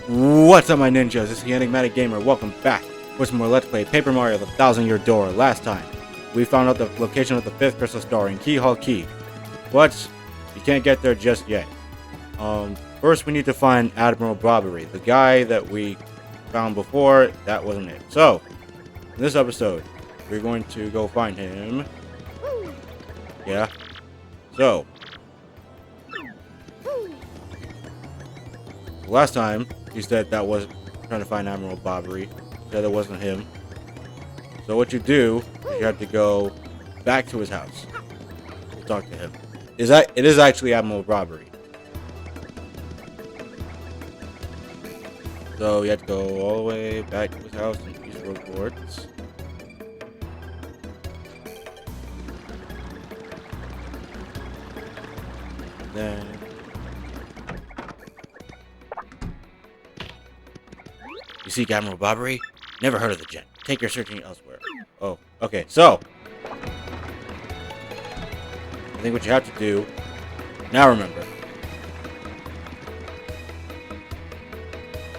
What's up, my ninjas? This is the Enigmatic Gamer. Welcome back for some more Let's Play Paper Mario: The Thousand Year Door. Last time, we found out the location of the 5th Crystal Star in Key Hall Key. But you can't get there just yet. First we need to find Admiral Bobbery, the guy that we found before. That wasn't it. So, in this episode, we're going to go find him. Yeah. So, last time, he said that was trying to find Admiral Bobbery. He said it wasn't him. So what you do is you have to go back to his house to talk to him. It is actually Admiral Bobbery. So you have to go all the way back to his house in East Road Courts. Then you seek Admiral Bobbery? Never heard of the gent. Take your searching elsewhere. Oh, okay. So I think what you have to do now, remember,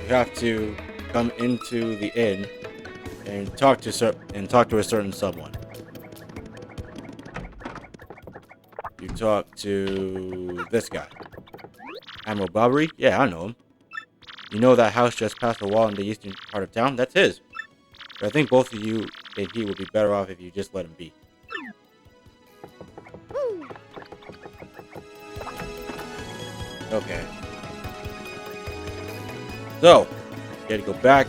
you have to come into the inn and talk to a certain someone. You talk to this guy, Admiral Bobbery. Yeah, I know him. You know that house just past the wall in the eastern part of town? That's his. But I think both of you and he would be better off if you just let him be. Okay. So, you gotta go back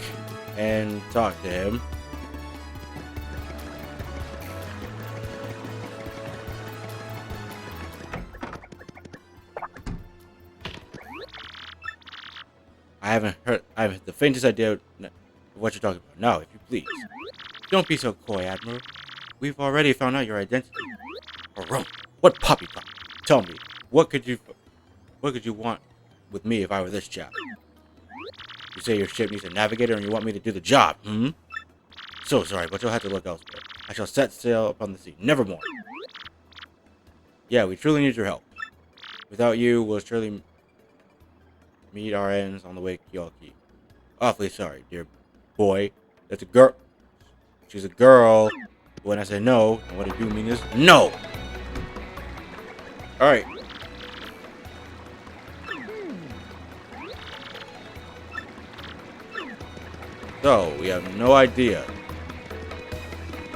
and talk to him. I have the faintest idea of what you're talking about. Now, if you please. Don't be so coy, Admiral. We've already found out your identity. Or what poppycock? Tell me, what could you want with me if I were this chap? You say your ship needs a navigator and you want me to do the job, So sorry, but you'll have to look elsewhere. I shall set sail upon the sea, nevermore. Yeah, we truly need your help. Without you, we'll surely meet our ends on the way to Kyoki. Awfully sorry, dear boy. That's a girl. She's a girl. When I say no, and what I do mean is no. Alright. So, we have no idea.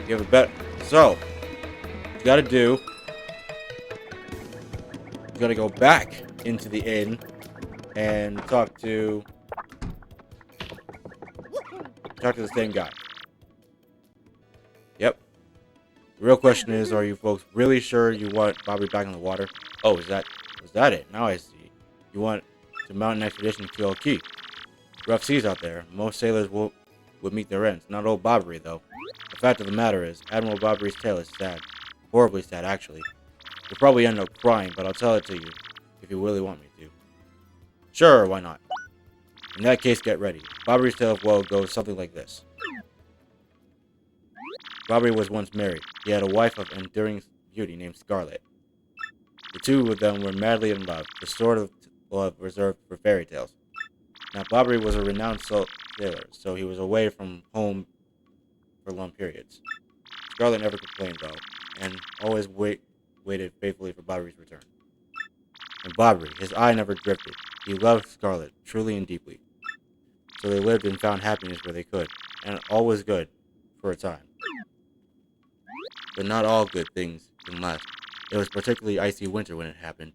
You have a bet. So, what you gotta do, you gotta go back into the inn and talk to the same guy. Yep. The real question is, are you folks really sure you want Bobby back in the water? Oh, was that it? Now I see. You want to mount an expedition to Kill Key. Rough seas out there. Most sailors would meet their ends. Not old Bobbery, though. The fact of the matter is, Admiral Bobbery's tale is sad. Horribly sad, actually. You'll probably end up crying, but I'll tell it to you if you really want me to. Sure, why not? In that case, get ready. Bobbery's tale of woe goes something like this. Bobbery was once married. He had a wife of enduring beauty named Scarlet. The two of them were madly in love, the sort of love reserved for fairy tales. Now, Bobbery was a renowned sailor, so he was away from home for long periods. Scarlet never complained, though, and always waited faithfully for Bobbery's return. And Bobbery, his eye never drifted. He loved Scarlet, truly and deeply. So they lived and found happiness where they could, and all was good for a time. But not all good things can last. It was particularly icy winter when it happened.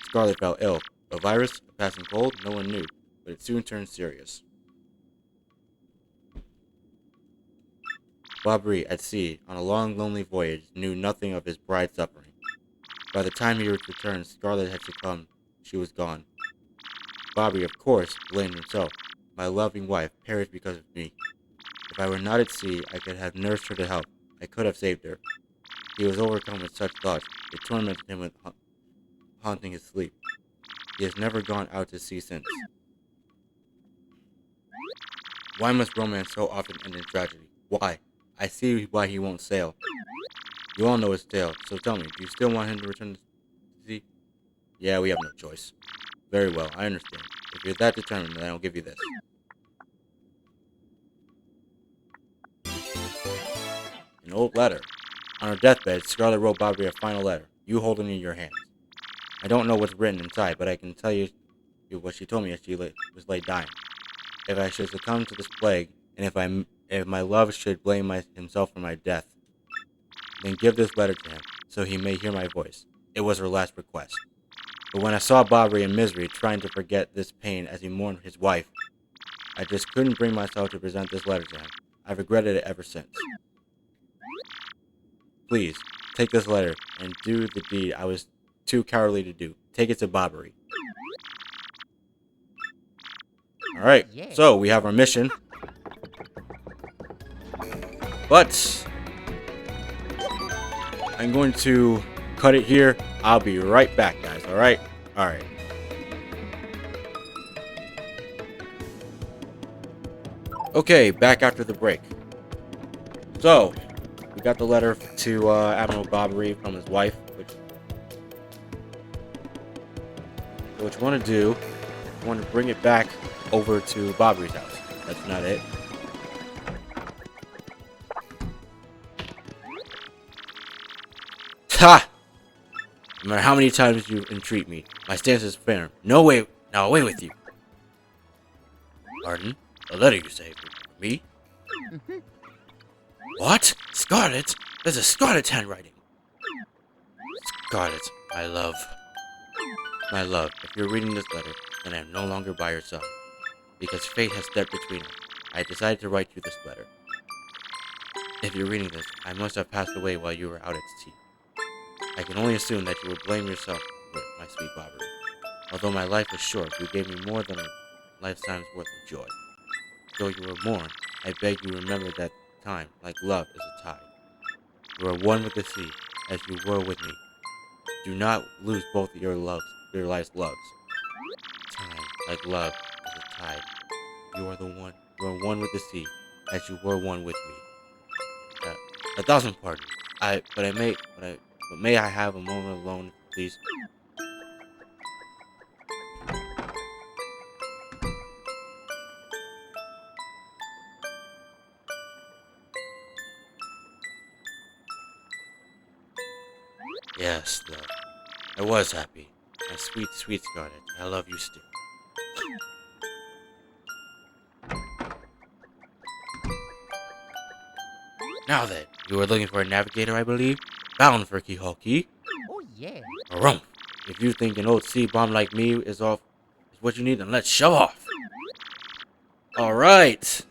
Scarlet fell ill. A virus, a passing cold, no one knew, but it soon turned serious. Bobbery, at sea, on a long, lonely voyage, knew nothing of his bride's suffering. By the time he returned, Scarlet had succumbed. She was gone. Bobbery, of course, blamed himself. My loving wife perished because of me. If I were not at sea, I could have nursed her to health. I could have saved her. He was overcome with such thoughts. It tormented him with haunting his sleep. He has never gone out to sea since. Why must romance so often end in tragedy? Why? I see why he won't sail. You all know his tale, so tell me, do you still want him to return to sea? Yeah, we have no choice. Very well, I understand. If you're that determined, then I'll give you this. An old letter. On her deathbed, Scarlet wrote Bobby a final letter, you holding it in your hands. I don't know what's written inside, but I can tell you what she told me as she was laid dying. If I should succumb to this plague, and if my love should blame himself for my death, then give this letter to him, so he may hear my voice. It was her last request. But when I saw Bobby in misery, trying to forget this pain as he mourned his wife, I just couldn't bring myself to present this letter to him. I've regretted it ever since. Please, take this letter and do the deed I was too cowardly to do. Take it to Bobbery. Alright, so we have our mission. But I'm going to cut it here. I'll be right back, guys. Alright? Alright. Okay, back after the break. So, we got the letter to Admiral Bobbery from his wife, what you want to do, you want to bring it back over to Bobbery's house. That's not it. Ha! No matter how many times you entreat me, my stance is firm. No way, now away with you. Pardon? A letter, you say, for me? What? Scarlet? There's a Scarlet handwriting. Scarlet, my love. My love, if you're reading this letter, then I am no longer by your side. Because fate has stepped between us, I decided to write you this letter. If you're reading this, I must have passed away while you were out at sea. I can only assume that you will blame yourself for it, my sweet Bobbery. Although my life was short, you gave me more than a lifetime's worth of joy. Though you were mourned, I beg you remember that time, like love, is a tide. You are one with the sea, as you were with me. Do not lose both of your life's loves. Time, like love, is a tide. You are one with the sea, as you were one with me. 1,000 pardons. But may I have a moment alone, please? Yes, love. I was happy. My sweet, sweet Scarlet. I love you still. Now then, you were looking for a navigator, I believe? Bound for Keyhole Key? Oh, yeah. Rumph. If you think an old sea bomb like me is what you need, then let's shove off. Alright.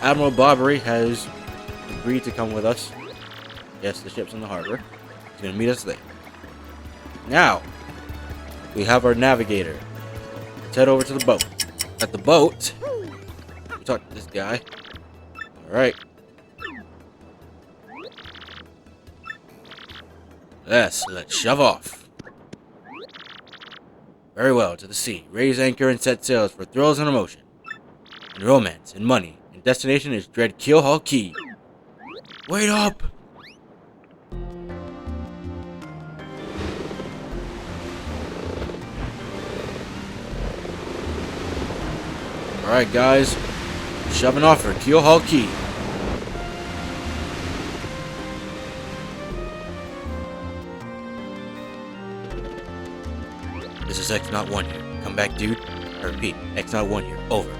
Admiral Bobbery has agreed to come with us. Yes, the ship's in the harbor. He's gonna meet us there. Now, we have our navigator. Let's head over to the boat. At the boat, we talk to this guy. Alright. Let's shove off. Very well, to the sea. Raise anchor and set sails for thrills and emotion. And romance and money. And destination is Dread Keelhaul Key. Wait up! Alright guys, shoving off for Keelhaul Key. This is X-01 here. Come back, dude. I repeat, X-01 here. Over.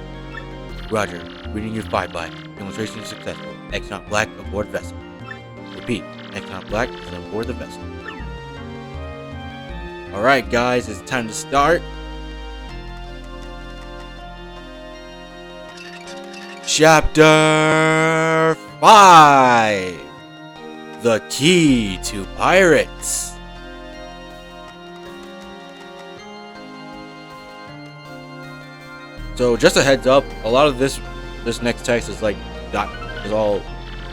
Roger. Reading you 5-by. Demonstration successful. X-Not Black aboard vessel. Repeat, X-Not Black is aboard the vessel. Alright guys, it's time to start. Chapter 5. The Key to Pirates. So just a heads up, a lot of this next text is like is all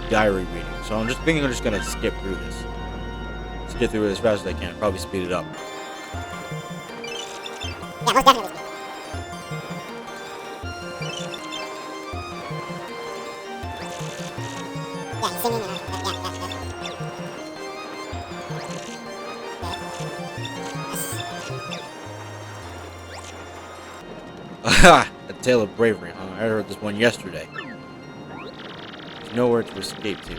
diary reading. So I'm just gonna skip through this. Skip through it as fast as I can. Probably speed it up. Yeah, most definitely. Yeah, he's singing and Aha! A tale of bravery, huh? I heard this one yesterday. There's nowhere to escape to.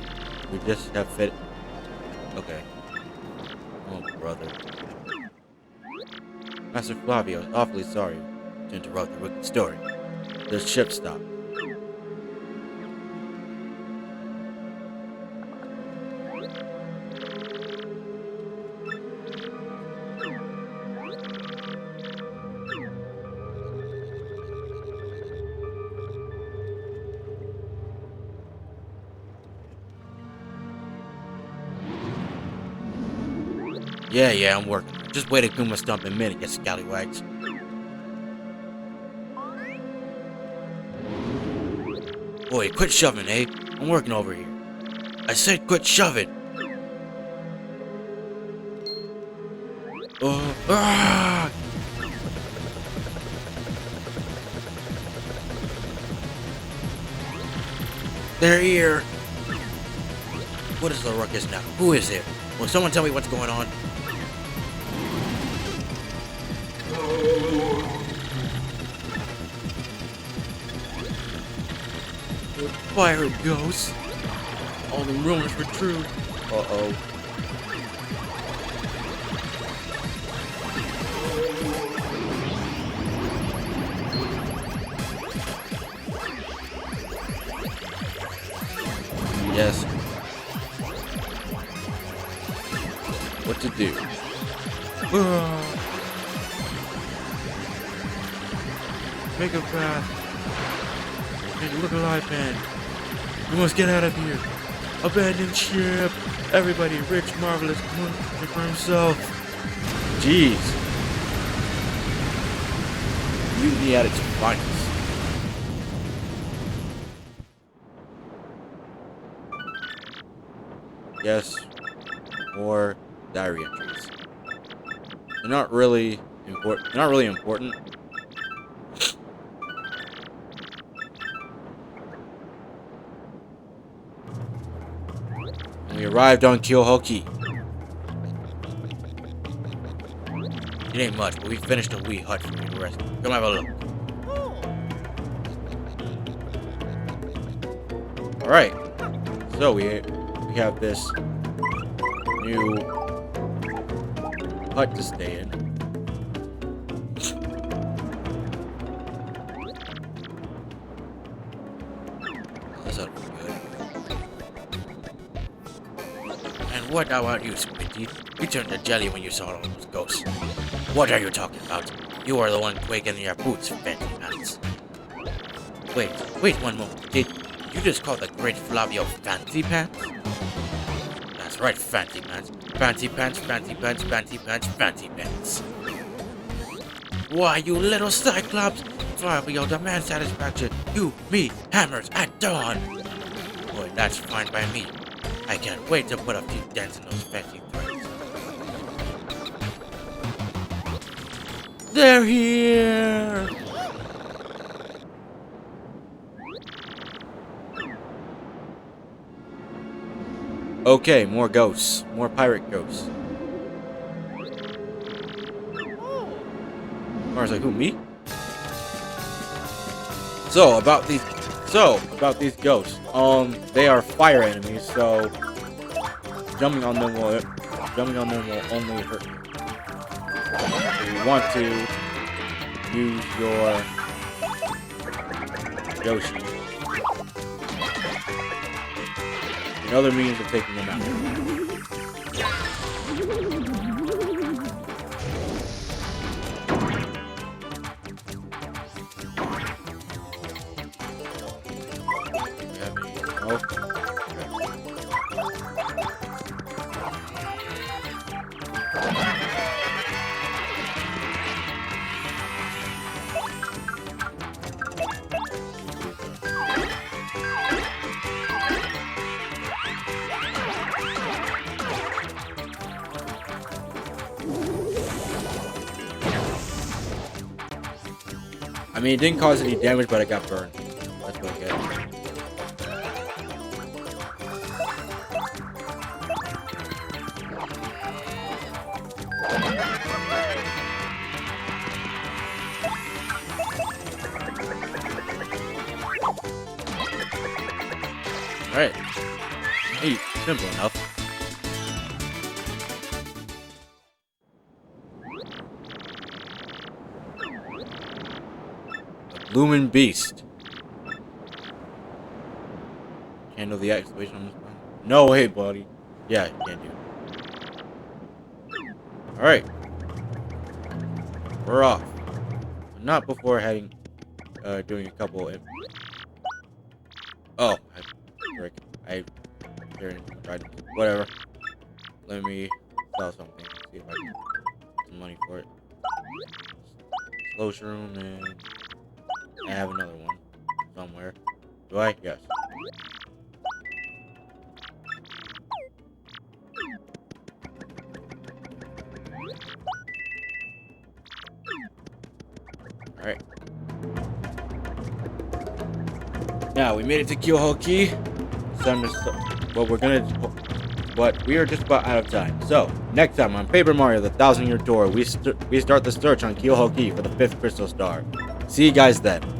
We just have fit. Okay. Oh, brother. Master Flavio, awfully sorry to interrupt the wicked story. The ship stopped. Yeah, I'm working. Just wait a Kuma stump in a minute, you scallywags. Boy, quit shoving, eh? I'm working over here. I said quit shoving. Ah! They're here. What is the ruckus now? Who is it? Will someone tell me what's going on? Fire ghosts. All the rumors were true. Uh-oh. Yes. What to do? Make a path. Make it look alive, man. We must get out of here. Abandoned ship. Everybody rich, marvelous, for himself. Jeez. Mutiny at its finest. Yes. More diary entries. They're not really important. They're not really important. We arrived on Kyohoki. It ain't much, but we finished a wee hut for you to rest. Come have a look. Alright. So we have this new hut to stay in. This ought to be good. And what about you, Squinty? You turned to jelly when you saw all those ghosts. What are you talking about? You are the one quaking in your boots, Fancy Pants. Wait one moment. Did you just call the great Flavio Fancy Pants? That's right, Fancy Pants. Fancy Pants, Fancy Pants, Fancy Pants, Fancy Pants. Why, you little Cyclops! Flavio demands satisfaction. You, me, hammers at dawn! Boy, that's fine by me. I can't wait to put a few dents in those fancy threads. They're here! Okay, more ghosts. More pirate ghosts. Mars like, who, me? So, about these ghosts. They are fire enemies, so jumping on them will only hurt you. So you want to use your Yoshi. Another means of taking them out. I mean, it didn't cause any damage, but I got burned. That's what I get. Alright. Hey, simple enough. The Bloomin' Beast. Handle the activation on this button. No way, buddy. Yeah, you can't do it. Alright. We're off. But not before heading, doing a couple of... Oh, I whatever. Let me sell something. See if I can get some money for it. Slow shroom, and I have another one somewhere. Do I? Yes. Alright. Now, we made it to Kyoho Key. But we are just about out of time. So, next time on Paper Mario The 1,000-Year Door, we start the search on Kyoho Key for the 5th Crystal Star. See you guys then.